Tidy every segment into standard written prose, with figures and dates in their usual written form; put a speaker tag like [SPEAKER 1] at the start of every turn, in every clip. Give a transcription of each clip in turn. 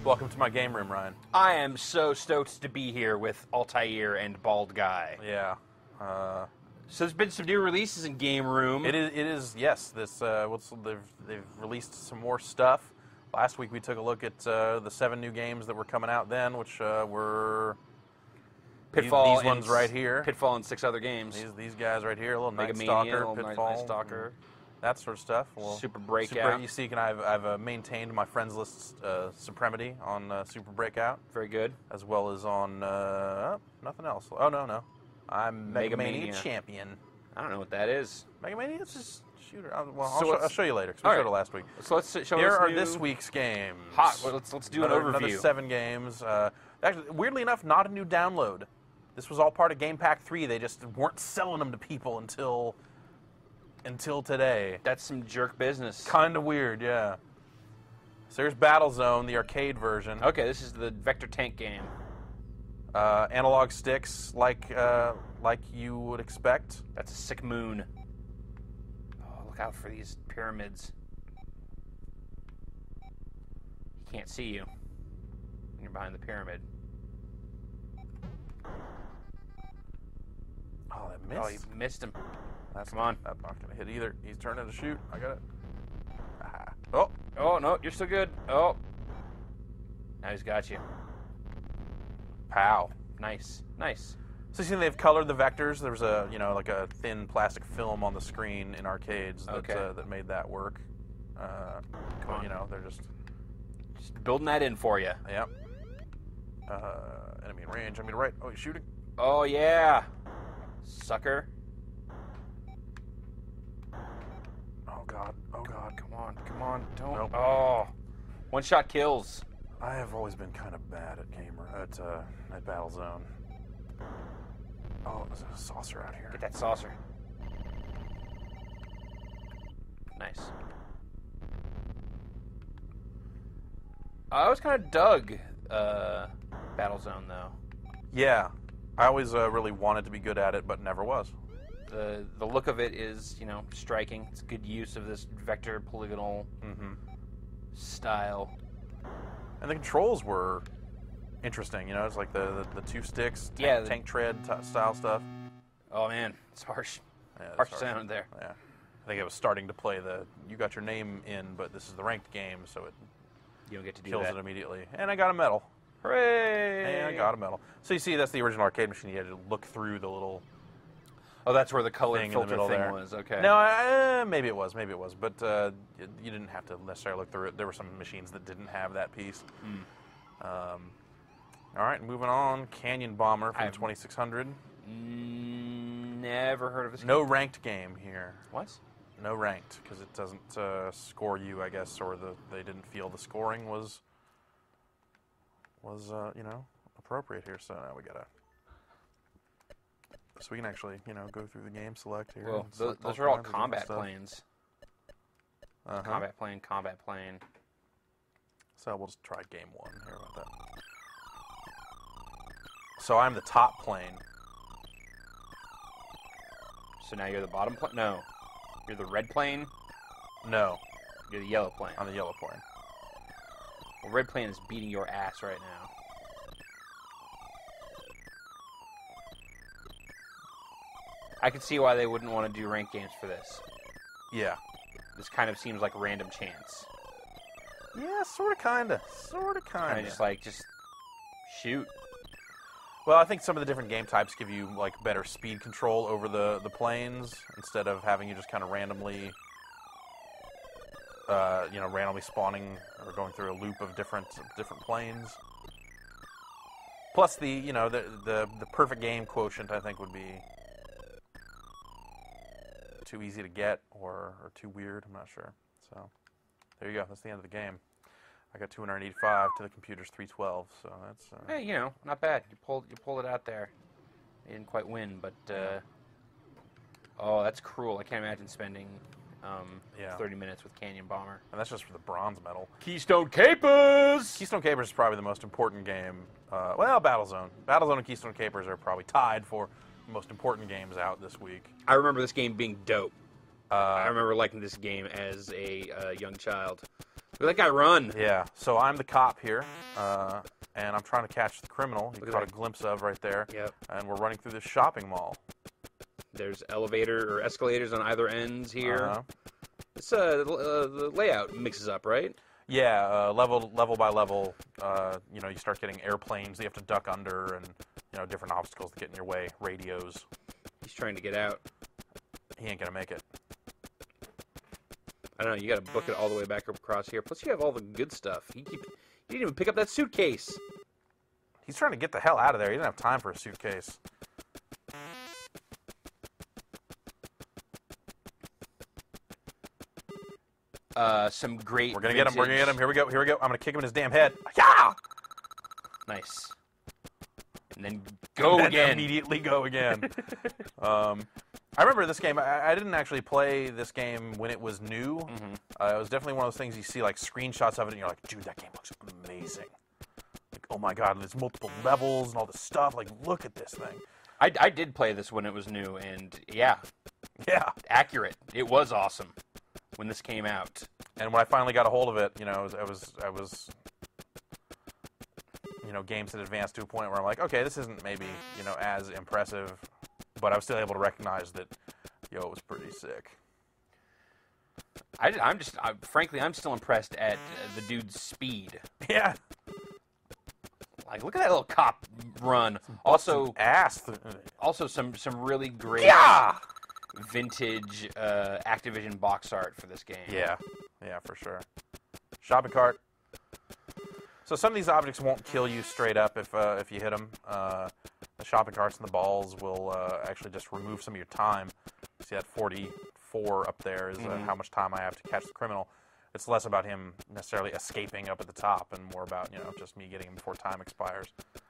[SPEAKER 1] Welcome to my game room, Ryan.
[SPEAKER 2] I am so stoked to be here with Altair and Bald Guy.
[SPEAKER 1] Yeah.
[SPEAKER 2] So there's been some new releases in Game Room.
[SPEAKER 1] It is. Yes. This. They've released some more stuff. Last week we took a look at the 7 new games that were coming out then, which were
[SPEAKER 2] Pitfall.
[SPEAKER 1] These ones right here.
[SPEAKER 2] Pitfall and 6 other games.
[SPEAKER 1] These guys right here. A little Night
[SPEAKER 2] Megamania,
[SPEAKER 1] Stalker,
[SPEAKER 2] little
[SPEAKER 1] Pitfall,
[SPEAKER 2] Night Stalker.
[SPEAKER 1] that sort of stuff. Well,
[SPEAKER 2] Super Breakout.
[SPEAKER 1] You see, I've maintained my friends list supremacy on Super Breakout.
[SPEAKER 2] Very good.
[SPEAKER 1] As well as on nothing else. Oh no. I'm Megamania champion.
[SPEAKER 2] I don't know what that is.
[SPEAKER 1] Megamania is just shooter. I'll show you later because we showed it last week.
[SPEAKER 2] So let's show
[SPEAKER 1] Here
[SPEAKER 2] us
[SPEAKER 1] are this week's games.
[SPEAKER 2] Hot. Well, let's do an overview.
[SPEAKER 1] Another 7 games. Actually, weirdly enough, not a new download. This was all part of Game Pack 3. They just weren't selling them to people until today.
[SPEAKER 2] That's some jerk business.
[SPEAKER 1] Kind of weird, yeah. So here's Battlezone, the arcade version.
[SPEAKER 2] Okay, this is the vector tank game.
[SPEAKER 1] Analog sticks, like you would expect.
[SPEAKER 2] That's a sick moon. Oh, look out for these pyramids. He can't see you when you're behind the pyramid.
[SPEAKER 1] Oh, that missed.
[SPEAKER 2] Oh, you missed him.
[SPEAKER 1] Come
[SPEAKER 2] on.
[SPEAKER 1] That's not going to hit either. He's turning to shoot. I got it. Ah. Oh.
[SPEAKER 2] Oh, no, you're still good. Oh. Now he's got you.
[SPEAKER 1] Pow.
[SPEAKER 2] Nice.
[SPEAKER 1] So you see they've colored the vectors. There was like a thin plastic film on the screen in arcades that made that work.
[SPEAKER 2] Come on.
[SPEAKER 1] They're just
[SPEAKER 2] building that in for you.
[SPEAKER 1] Yep. Enemy in range. Enemy to right. Oh, he's shooting.
[SPEAKER 2] Oh, yeah. Sucker.
[SPEAKER 1] Oh, God.
[SPEAKER 2] Come on. Don't.
[SPEAKER 1] Nope.
[SPEAKER 2] Oh. One-shot kills.
[SPEAKER 1] I have always been kind of bad at Battlezone. Oh, there's a saucer out here.
[SPEAKER 2] Get that saucer. Nice. I always kind of dug Battlezone, though.
[SPEAKER 1] Yeah. I always really wanted to be good at it, but never was.
[SPEAKER 2] The look of it is, striking. It's good use of this vector polygonal style.
[SPEAKER 1] And the controls were interesting. It's like the 2 sticks, tank tread style stuff.
[SPEAKER 2] Oh man, it's harsh.
[SPEAKER 1] Yeah,
[SPEAKER 2] harsh sound there.
[SPEAKER 1] Yeah, I think it was starting to play you got your name in, but this is the ranked game, so
[SPEAKER 2] you don't get to do
[SPEAKER 1] kills
[SPEAKER 2] that.
[SPEAKER 1] it immediately. And I got a medal.
[SPEAKER 2] Hooray!
[SPEAKER 1] And I got a medal. So you see, that's the original arcade machine. You had to look through the little.
[SPEAKER 2] Oh, that's where the color
[SPEAKER 1] thing
[SPEAKER 2] filter
[SPEAKER 1] in the middle
[SPEAKER 2] thing
[SPEAKER 1] there.
[SPEAKER 2] was. Okay.
[SPEAKER 1] No, maybe it was, but you didn't have to necessarily look through it. There were some machines that didn't have that piece. All right, moving on. Canyon Bomber from 2600.
[SPEAKER 2] Never heard of this.
[SPEAKER 1] No ranked game here.
[SPEAKER 2] What?
[SPEAKER 1] No ranked because it doesn't score you, I guess, or they didn't feel the scoring was appropriate here. So now we gotta. So we can actually, go through the game, select here.
[SPEAKER 2] Well, those are all combat planes. Combat plane.
[SPEAKER 1] So we'll just try game 1 here about that. So I'm the top plane.
[SPEAKER 2] So now you're the bottom plane? No. You're the red plane?
[SPEAKER 1] No.
[SPEAKER 2] You're the yellow plane.
[SPEAKER 1] I'm the yellow plane.
[SPEAKER 2] Well, red plane is beating your ass right now. I could see why they wouldn't want to do ranked games for this.
[SPEAKER 1] Yeah.
[SPEAKER 2] This kind of seems like random chance.
[SPEAKER 1] Yeah, sort of, kind of.
[SPEAKER 2] Kind of just shoot.
[SPEAKER 1] Well, I think some of the different game types give you better speed control over the planes instead of having you just kind of randomly, randomly spawning or going through a loop of different planes. Plus the perfect game quotient I think would be too easy to get or too weird. I'm not sure. So there you go. That's the end of the game. I got 285 to the computer's 312. So that's
[SPEAKER 2] hey, not bad. You pulled it out there. You didn't quite win, but oh, that's cruel. I can't imagine spending 30 minutes with Canyon Bomber.
[SPEAKER 1] And that's just for the bronze medal.
[SPEAKER 2] Keystone Capers.
[SPEAKER 1] Keystone Capers is probably the most important game. Battlezone. Battlezone and Keystone Capers are probably tied for most important games out this week.
[SPEAKER 2] I remember this game being dope. I remember liking this game as a young child. Look at that guy run.
[SPEAKER 1] Yeah, so I'm the cop here, and I'm trying to catch the criminal. You caught a glimpse of right there.
[SPEAKER 2] Yep.
[SPEAKER 1] And we're running through this shopping mall.
[SPEAKER 2] There's elevator or escalators on either ends here.
[SPEAKER 1] Uh-huh.
[SPEAKER 2] It's the layout mixes up, right?
[SPEAKER 1] Yeah, level by level, you know, you start getting airplanes that you have to duck under, and you know, different obstacles that get in your way. Radios.
[SPEAKER 2] He's trying to get out.
[SPEAKER 1] He ain't gonna make it.
[SPEAKER 2] I don't know. You got to book it all the way back across here. Plus, you have all the good stuff. You didn't even pick up that suitcase.
[SPEAKER 1] He's trying to get the hell out of there. He didn't have time for a suitcase.
[SPEAKER 2] Some great.
[SPEAKER 1] We're gonna get him. We're gonna get him. Here we go. Here we go. I'm gonna kick him in his damn head. Yeah.
[SPEAKER 2] Nice. And then go
[SPEAKER 1] and
[SPEAKER 2] again.
[SPEAKER 1] Immediately go again. I remember this game. I didn't actually play this game when it was new.
[SPEAKER 2] Mm-hmm.
[SPEAKER 1] It was definitely one of those things you see like screenshots of it, and you're like, dude, that game looks amazing. Like, oh my god, there's multiple levels and all this stuff. Like, look at this thing.
[SPEAKER 2] I did play this when it was new, and yeah, accurate. It was awesome when this came out.
[SPEAKER 1] And when I finally got a hold of it, you know, I was, you know, games had advanced to a point where I'm like, okay, this isn't maybe, you know, as impressive, but I was still able to recognize that, yo, it was pretty sick.
[SPEAKER 2] Frankly, I'm still impressed at the dude's speed.
[SPEAKER 1] Yeah.
[SPEAKER 2] Like, look at that little cop run. Also, some really great vintage Activision box art for this game.
[SPEAKER 1] Yeah, for sure. Shopping cart. So some of these objects won't kill you straight up if you hit them. The shopping carts and the balls will actually just remove some of your time. See that 44 up there is how much time I have to catch the criminal. It's less about him necessarily escaping up at the top and more about, you know, just me getting him before time expires.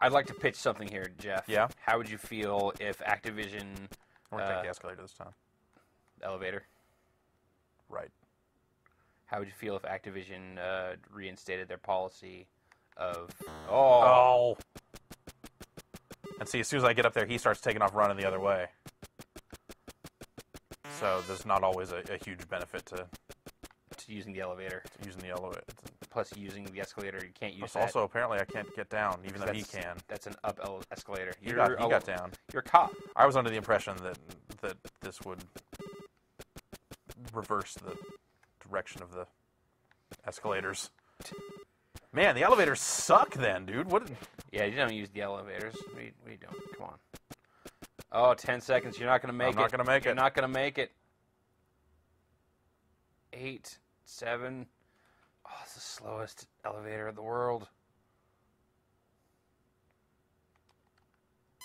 [SPEAKER 2] I'd like to pitch something here, Jeff.
[SPEAKER 1] Yeah?
[SPEAKER 2] How would you feel if Activision...
[SPEAKER 1] We're going to take the escalator this time.
[SPEAKER 2] Elevator.
[SPEAKER 1] Right.
[SPEAKER 2] How would you feel if Activision reinstated their policy of...
[SPEAKER 1] Oh! And see, as soon as I get up there, he starts taking off running the other way. So there's not always a huge benefit to
[SPEAKER 2] using the elevator. Plus, using the escalator, you can't use that.
[SPEAKER 1] Also, apparently, I can't get down, even though he can.
[SPEAKER 2] That's an up escalator.
[SPEAKER 1] He got down.
[SPEAKER 2] You're a cop.
[SPEAKER 1] I was under the impression that this would reverse the direction of the escalators. Man, the elevators suck then, dude. What?
[SPEAKER 2] Yeah, you don't use the elevators. We don't. Come on. Oh, 10 seconds. You're not going to make it.
[SPEAKER 1] I'm not going to make it.
[SPEAKER 2] You're not going to make it. 8, 7. Oh, it's the slowest elevator in the world.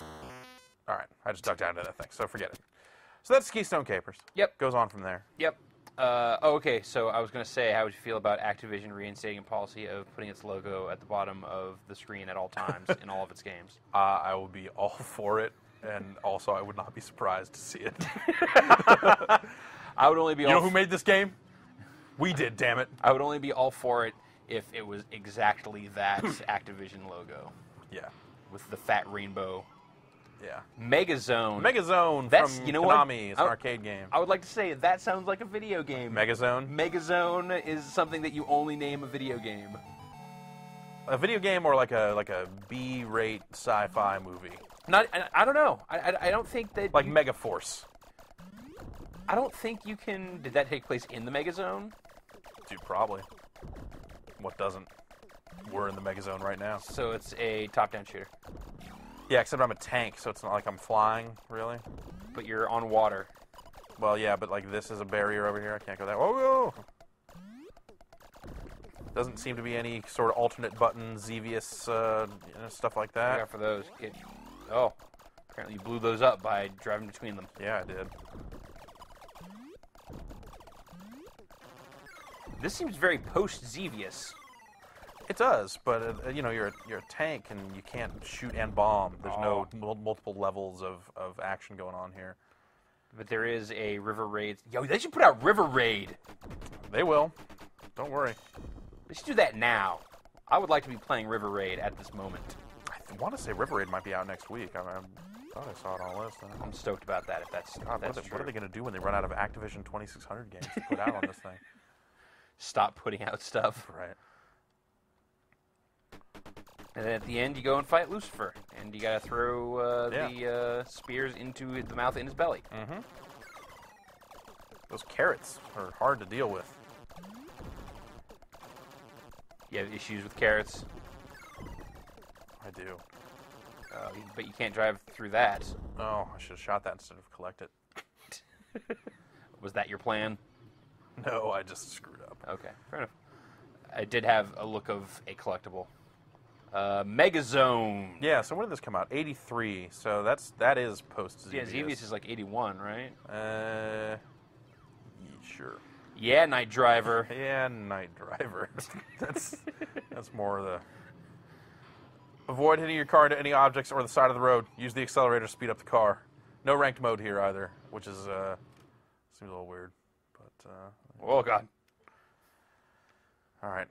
[SPEAKER 1] All right. I just ducked down into that thing, so forget it. So that's Keystone Capers.
[SPEAKER 2] Yep.
[SPEAKER 1] Goes on from there.
[SPEAKER 2] Yep. Okay, so I was going to say, how would you feel about Activision reinstating a policy of putting its logo at the bottom of the screen at all times in all of its games?
[SPEAKER 1] I will be all for it, and also I would not be surprised to see it.
[SPEAKER 2] I would only be
[SPEAKER 1] You know who made this game? We did, damn it.
[SPEAKER 2] I would only be all for it if it was exactly that Activision logo.
[SPEAKER 1] Yeah.
[SPEAKER 2] With the fat rainbow.
[SPEAKER 1] Yeah.
[SPEAKER 2] Megazone.
[SPEAKER 1] Megazone from Konami. It's an arcade game.
[SPEAKER 2] I would like to say that sounds like a video game.
[SPEAKER 1] Megazone?
[SPEAKER 2] Megazone is something that you only name a video game.
[SPEAKER 1] A video game or like a B-rate sci-fi movie?
[SPEAKER 2] I don't know. I don't think that...
[SPEAKER 1] Like Megaforce.
[SPEAKER 2] I don't think you can... Did that take place in the Megazone?
[SPEAKER 1] Dude, probably. What doesn't? We're in the Megazone right now.
[SPEAKER 2] So it's a top-down shooter.
[SPEAKER 1] Yeah, except I'm a tank, so it's not like I'm flying, really.
[SPEAKER 2] But you're on water.
[SPEAKER 1] Well, yeah, but like this is a barrier over here. I can't go that way. Oh! Doesn't seem to be any sort of alternate button, Xevious, stuff like that.
[SPEAKER 2] Yeah, for those. Oh, apparently you blew those up by driving between them.
[SPEAKER 1] Yeah, I did.
[SPEAKER 2] This seems very post-Xevious.
[SPEAKER 1] It does, but you know, you're a tank and you can't shoot and bomb. There's no multiple levels of action going on here.
[SPEAKER 2] But there is a River Raid. Yo, they should put out River Raid.
[SPEAKER 1] They will. Don't worry.
[SPEAKER 2] They should do that now. I would like to be playing River Raid at this moment.
[SPEAKER 1] I want to say River Raid might be out next week. I thought I saw it on the list.
[SPEAKER 2] I'm stoked about that. If that's
[SPEAKER 1] God, what are they going to do when they run out of Activision 2600 games to put out on this thing?
[SPEAKER 2] stop putting out stuff.
[SPEAKER 1] Right.
[SPEAKER 2] And then at the end, you go and fight Lucifer, and you gotta throw the spears into the mouth in his belly.
[SPEAKER 1] Mm-hmm. Those carrots are hard to deal with.
[SPEAKER 2] You have issues with carrots?
[SPEAKER 1] I do.
[SPEAKER 2] But you can't drive through that.
[SPEAKER 1] Oh, I should have shot that instead of collect it.
[SPEAKER 2] Was that your plan?
[SPEAKER 1] No, I just screwed up.
[SPEAKER 2] Okay, fair enough. I did have a look of a collectible. Megazone.
[SPEAKER 1] Yeah, so when did this come out? 83, so that is post-Xevious.
[SPEAKER 2] Yeah, Xevious is like 81, right?
[SPEAKER 1] Sure.
[SPEAKER 2] Yeah, Night Driver.
[SPEAKER 1] Yeah, Night Driver. that's more of the... Avoid hitting your car into any objects or the side of the road. Use the accelerator to speed up the car. No ranked mode here either, which is seems a little weird. But
[SPEAKER 2] oh god.
[SPEAKER 1] All right.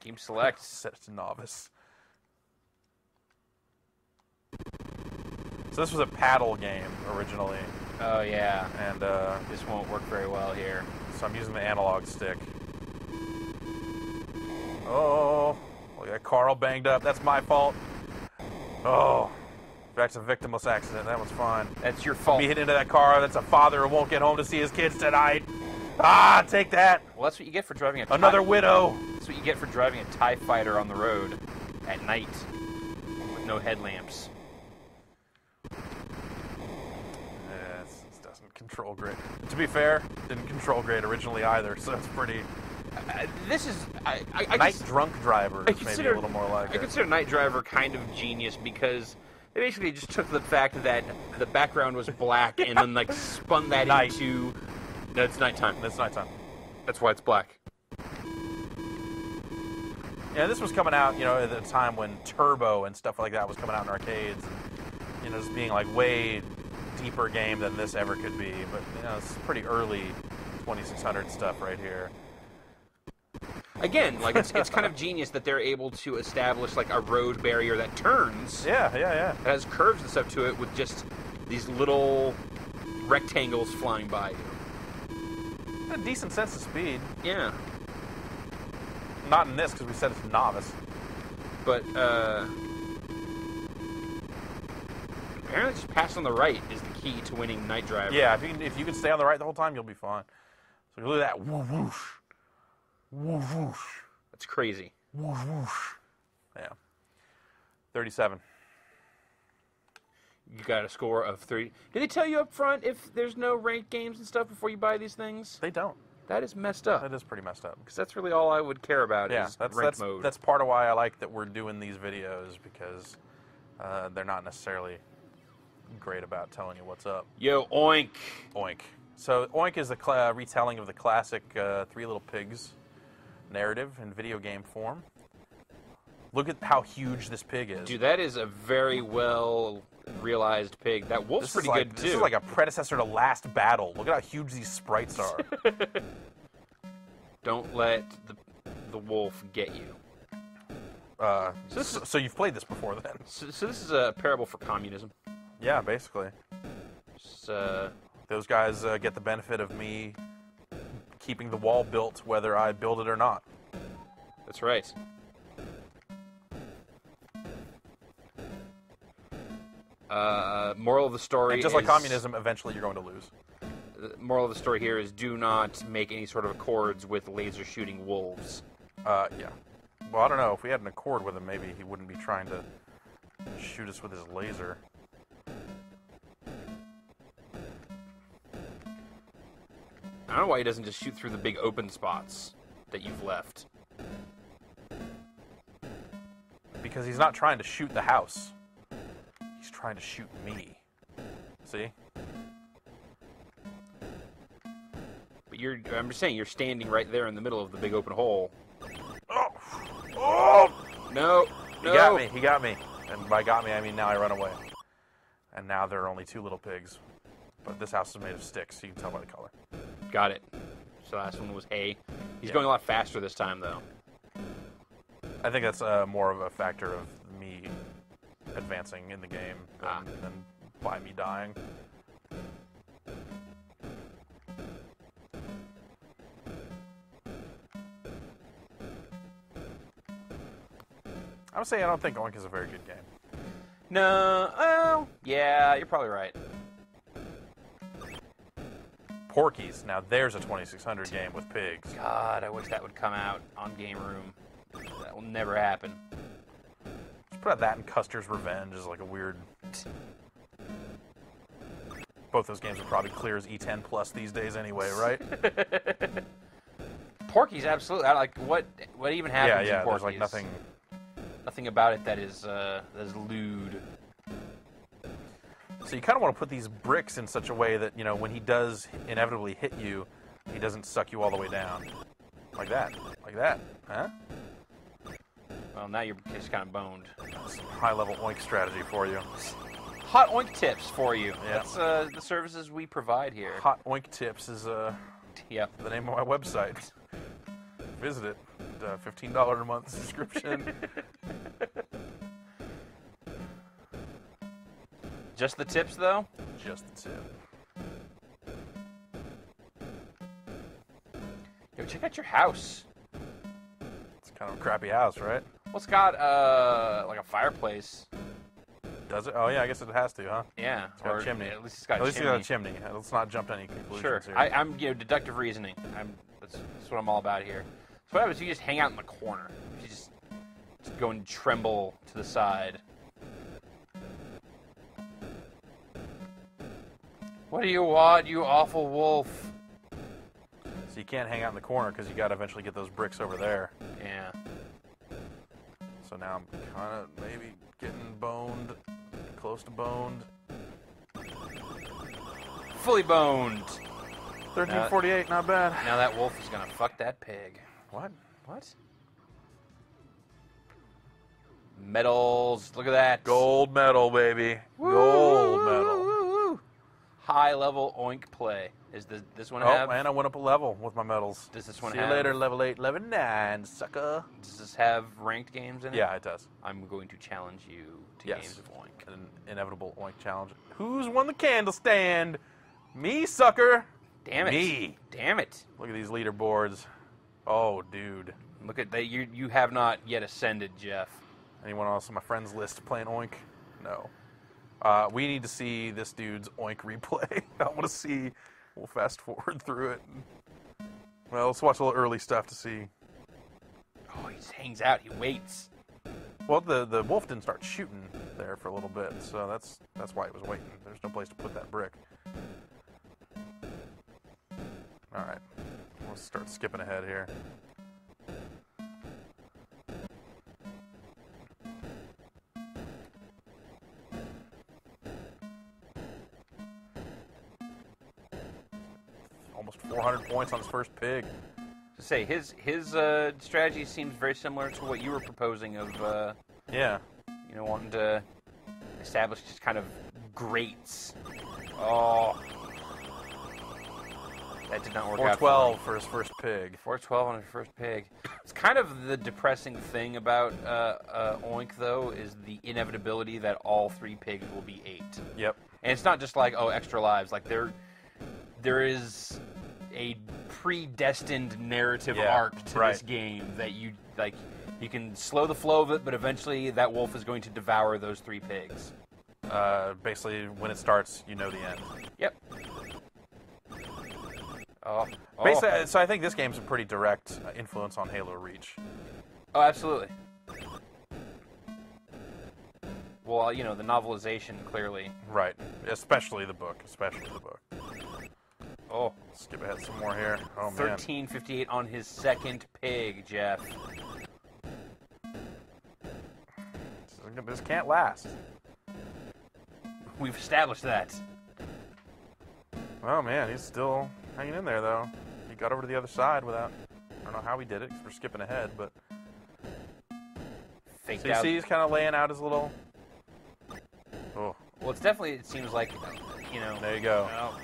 [SPEAKER 2] Game select.
[SPEAKER 1] Set it to novice. So this was a paddle game originally.
[SPEAKER 2] Oh yeah.
[SPEAKER 1] And
[SPEAKER 2] this won't work very well here.
[SPEAKER 1] So I'm using the analog stick. Oh, look at that car all banged up. That's my fault. Oh, that's a victimless accident. That was fine.
[SPEAKER 2] That's your fault.
[SPEAKER 1] Me hitting into that car. That's a father who won't get home to see his kids tonight. Ah, take that.
[SPEAKER 2] Well, that's what you get for driving a
[SPEAKER 1] another widow.
[SPEAKER 2] That's what you get for driving a TIE fighter on the road at night with no headlamps.
[SPEAKER 1] This doesn't control great. To be fair, didn't control great originally either, so it's pretty...
[SPEAKER 2] This is...
[SPEAKER 1] Night Drunk Driver is maybe a little more like it.
[SPEAKER 2] I consider Night Driver kind of genius because they basically just took the fact that the background was black and then like spun that into... No, it's nighttime.
[SPEAKER 1] It's nighttime.
[SPEAKER 2] That's why it's black.
[SPEAKER 1] Yeah, this was coming out, at a time when Turbo and stuff like that was coming out in arcades. And, just being like way deeper game than this ever could be. But, it's pretty early 2600 stuff right here.
[SPEAKER 2] Again, like it's kind of genius that they're able to establish like a road barrier that turns.
[SPEAKER 1] Yeah.
[SPEAKER 2] It has curves and stuff to it with just these little rectangles flying by you.
[SPEAKER 1] A decent sense of speed.
[SPEAKER 2] Yeah.
[SPEAKER 1] Not in this because we said it's novice.
[SPEAKER 2] But apparently just pass on the right is the key to winning Night Driver.
[SPEAKER 1] Yeah, if you can stay on the right the whole time, you'll be fine. So look at that. Woof, whoosh. Woof, whoosh.
[SPEAKER 2] That's crazy.
[SPEAKER 1] Woof, whoosh. Yeah. 37.
[SPEAKER 2] You got a score of 30. Did they tell you up front if there's no ranked games and stuff before you buy these things?
[SPEAKER 1] They don't.
[SPEAKER 2] That is messed up.
[SPEAKER 1] That is pretty messed up.
[SPEAKER 2] Because that's really all I would care about is ranked mode.
[SPEAKER 1] That's part of why I like that we're doing these videos, because they're not necessarily great about telling you what's up.
[SPEAKER 2] Yo, Oink.
[SPEAKER 1] Oink. So Oink is a retelling of the classic Three Little Pigs narrative in video game form. Look at how huge this pig is.
[SPEAKER 2] Dude, that is a very well realized pig. That wolf's pretty good too.
[SPEAKER 1] This is like a predecessor to Last Battle. Look at how huge these sprites are.
[SPEAKER 2] Don't let the wolf get you.
[SPEAKER 1] So you've played this before then?
[SPEAKER 2] So this is a parable for communism.
[SPEAKER 1] Yeah, basically. Those guys get the benefit of me keeping the wall built whether I build it or not.
[SPEAKER 2] That's right. Moral of the story
[SPEAKER 1] and just like communism, eventually you're going to lose.
[SPEAKER 2] The moral of the story here is do not make any sort of accords with laser shooting wolves.
[SPEAKER 1] Yeah. Well, I don't know. If we had an accord with him, maybe he wouldn't be trying to shoot us with his laser.
[SPEAKER 2] I don't know why he doesn't just shoot through the big open spots that you've left.
[SPEAKER 1] Because he's not trying to shoot the house. He's trying to shoot me. See?
[SPEAKER 2] But I'm just saying, you're standing right there in the middle of the big open hole.
[SPEAKER 1] Oh! Oh!
[SPEAKER 2] No!
[SPEAKER 1] He got me. And by got me, I mean now I run away. And now there are only two little pigs. But this house is made of sticks, so you can tell by the color.
[SPEAKER 2] Got it. So the last one was hay. He's going a lot faster this time, though.
[SPEAKER 1] I think that's more of a factor of me advancing in the game than by me dying. I'm saying I don't think Oink is a very good game.
[SPEAKER 2] No, oh, yeah, you're probably right.
[SPEAKER 1] Porky's. Now there's a 2600 game with pigs.
[SPEAKER 2] God, I wish that would come out on Game Room. That will never happen.
[SPEAKER 1] Just put out that and Custer's Revenge is like a weird... Both those games are probably clear as E10 plus these days anyway, right?
[SPEAKER 2] Porky's, absolutely. I like what even happens in Porky's.
[SPEAKER 1] There's like
[SPEAKER 2] nothing about it that is lewd.
[SPEAKER 1] So you kind of want to put these bricks in such a way that, you know, when he does inevitably hit you, he doesn't suck you all the way down. Like that. Like that. Huh?
[SPEAKER 2] Well, now you're just kind of boned.
[SPEAKER 1] Some high-level Oink strategy for you.
[SPEAKER 2] Hot Oink tips for you.
[SPEAKER 1] Yeah.
[SPEAKER 2] That's the services we provide here.
[SPEAKER 1] Hot Oink tips is
[SPEAKER 2] yep.
[SPEAKER 1] the name of my website. Visit it. $15 a month subscription.
[SPEAKER 2] Just the tips, though?
[SPEAKER 1] Just the tip.
[SPEAKER 2] Yo, check out your house.
[SPEAKER 1] It's kind of a crappy house, right?
[SPEAKER 2] Well, it's got, like a fireplace.
[SPEAKER 1] Does it? Oh, yeah, I guess it has to, huh?
[SPEAKER 2] Yeah.
[SPEAKER 1] It's got a chimney.
[SPEAKER 2] At least it's got
[SPEAKER 1] At
[SPEAKER 2] a
[SPEAKER 1] least
[SPEAKER 2] chimney.
[SPEAKER 1] it's got a chimney. Let's not jump to any conclusions
[SPEAKER 2] Sure.
[SPEAKER 1] here.
[SPEAKER 2] I'm, deductive reasoning. That's what I'm all about here. So what happens if you just hang out in the corner? You just go and tremble to the side. What do you want, you awful wolf?
[SPEAKER 1] So you can't hang out in the corner because you got to eventually get those bricks over there.
[SPEAKER 2] Yeah.
[SPEAKER 1] So now I'm kind of maybe getting boned, close to boned.
[SPEAKER 2] Fully boned.
[SPEAKER 1] 1348, not bad.
[SPEAKER 2] Now that wolf is gonna fuck that pig.
[SPEAKER 1] What?
[SPEAKER 2] What? Medals. Look at that.
[SPEAKER 1] Gold medal, baby.
[SPEAKER 2] Woo,
[SPEAKER 1] Gold medal.
[SPEAKER 2] woo, woo. High level Oink play. Is this one
[SPEAKER 1] Oh,
[SPEAKER 2] have?
[SPEAKER 1] and I went up a level with my medals.
[SPEAKER 2] Does this one
[SPEAKER 1] See
[SPEAKER 2] have?
[SPEAKER 1] you later, level 8, level 9, sucker.
[SPEAKER 2] Does this have ranked games in it?
[SPEAKER 1] Yeah, it does.
[SPEAKER 2] I'm going to challenge you to
[SPEAKER 1] Yes.
[SPEAKER 2] games of Oink.
[SPEAKER 1] An inevitable Oink challenge. Who's won the candle stand? Me, sucker.
[SPEAKER 2] Damn it.
[SPEAKER 1] Me.
[SPEAKER 2] Damn it.
[SPEAKER 1] Look at these leaderboards. Oh, dude.
[SPEAKER 2] Look at that. You have not yet ascended, Jeff.
[SPEAKER 1] Anyone else on my friends list playing Oink? No. We need to see this dude's Oink replay. I want to see. We'll fast forward through it. Well, let's watch a little early stuff to see.
[SPEAKER 2] Oh, he just hangs out. He waits.
[SPEAKER 1] Well, the wolf didn't start shooting there for a little bit, so that's why he was waiting. There's no place to put that brick. All right, let's start skipping ahead here. Almost 400 points on his first pig.
[SPEAKER 2] To say his strategy seems very similar to what you were proposing of
[SPEAKER 1] Yeah.
[SPEAKER 2] wanting to establish just kind of grates. Oh, that did not work out.
[SPEAKER 1] 412 for his first pig.
[SPEAKER 2] 412 on his first pig. It's kind of the depressing thing about Oink, though, is the inevitability that all 3 pigs will be 8.
[SPEAKER 1] Yep.
[SPEAKER 2] And it's not just like, oh, extra lives. Like there is a predestined narrative arc to this game that you can slow the flow of it, but eventually that wolf is going to devour those 3 pigs.
[SPEAKER 1] Basically, when it starts, you know the end.
[SPEAKER 2] Yep. Oh.
[SPEAKER 1] Basically, so I think this game's a pretty direct influence on Halo Reach.
[SPEAKER 2] Oh, absolutely. Well, the novelization, clearly.
[SPEAKER 1] Right. Especially the book.
[SPEAKER 2] Oh.
[SPEAKER 1] Skip ahead some more here. Oh, man.
[SPEAKER 2] 1358 on his second pig, Jeff.
[SPEAKER 1] This can't last.
[SPEAKER 2] We've established that.
[SPEAKER 1] Oh, man, he's still hanging in there, though. He got over to the other side without... I don't know how he did it, because we're skipping ahead, but...
[SPEAKER 2] Faked
[SPEAKER 1] So you
[SPEAKER 2] out.
[SPEAKER 1] see he's kind of laying out his little... Oh,
[SPEAKER 2] Well, it's definitely, it seems like,
[SPEAKER 1] there you go.
[SPEAKER 2] Oh.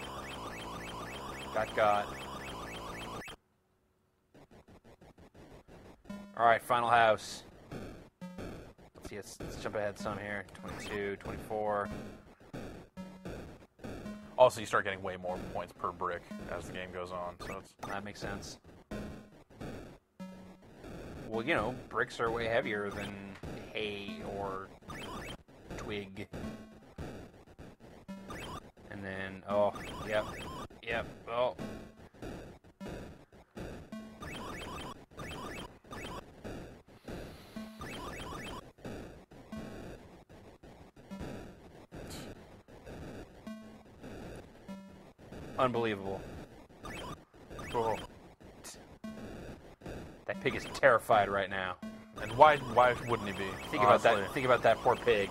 [SPEAKER 2] Got. All right, final house. Let's see, let's jump ahead some here. 22, 24.
[SPEAKER 1] Also, you start getting way more points per brick as the game goes on, so it's...
[SPEAKER 2] That makes sense. Well, bricks are way heavier than hay hay or twig. And then, oh, yep, oh. Unbelievable.
[SPEAKER 1] Cool.
[SPEAKER 2] That pig is terrified right now.
[SPEAKER 1] And why wouldn't he be?
[SPEAKER 2] Think about that. Think about that poor pig.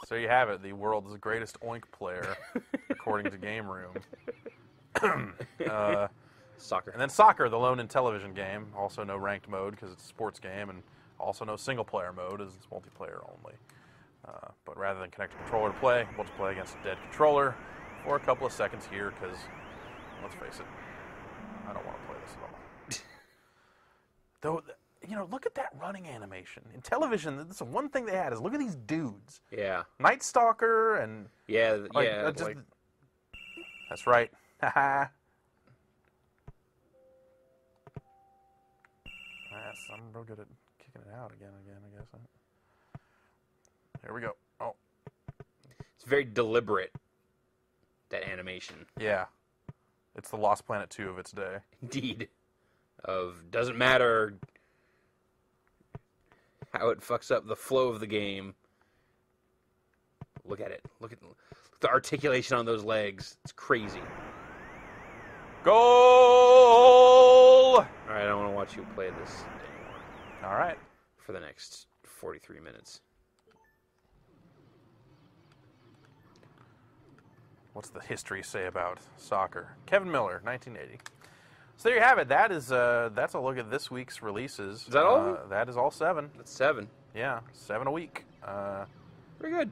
[SPEAKER 1] So you have it, the world's greatest oink player, according to Game Room.
[SPEAKER 2] Soccer.
[SPEAKER 1] And then Soccer, the lone in television game. Also no ranked mode because it's a sports game, and also no single-player mode as it's multiplayer only. But rather than connect a controller to play, we'll just play against a dead controller for a couple of seconds here because, let's face it, I don't want to play this at all. Though, you know, look at that running animation. In television, that's the one thing they had is look at these dudes.
[SPEAKER 2] Yeah.
[SPEAKER 1] Night Stalker and...
[SPEAKER 2] Yeah,
[SPEAKER 1] like,
[SPEAKER 2] yeah.
[SPEAKER 1] That's right. Haha. Yes, I'm real good at kicking it out again, I guess. Here we go. Oh.
[SPEAKER 2] It's very deliberate, that animation.
[SPEAKER 1] Yeah. It's the Lost Planet 2 of its day.
[SPEAKER 2] Indeed. Doesn't matter how it fucks up the flow of the game. Look at it. Look at the articulation on those legs. It's crazy.
[SPEAKER 1] Goal!
[SPEAKER 2] All right, I don't want to watch you play this anymore.
[SPEAKER 1] All right.
[SPEAKER 2] For the next 43 minutes.
[SPEAKER 1] What's the history say about soccer? Kevin Miller, 1980. So there you have it. That is that's a look at this week's releases.
[SPEAKER 2] Is that all?
[SPEAKER 1] That is all 7.
[SPEAKER 2] That's 7.
[SPEAKER 1] Yeah, 7 a week.
[SPEAKER 2] Very good.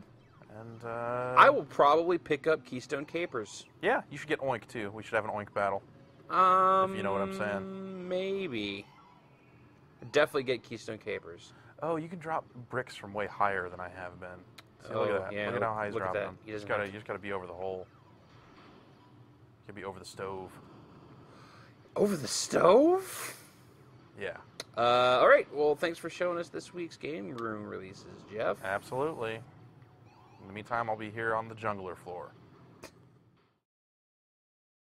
[SPEAKER 1] And
[SPEAKER 2] I will probably pick up Keystone Capers.
[SPEAKER 1] Yeah, you should get Oink too. We should have an Oink battle. If you know what I'm saying.
[SPEAKER 2] Maybe. Definitely get Keystone Capers.
[SPEAKER 1] Oh, you can drop bricks from way higher than I have been. See, look at that.
[SPEAKER 2] Yeah,
[SPEAKER 1] look at how high he's dropping them.
[SPEAKER 2] You
[SPEAKER 1] just gotta be over the hole. You gotta be over the stove.
[SPEAKER 2] Over the stove?
[SPEAKER 1] Yeah.
[SPEAKER 2] All right. Well, thanks for showing us this week's Game Room releases, Jeff.
[SPEAKER 1] Absolutely. In the meantime, I'll be here on the jungler floor.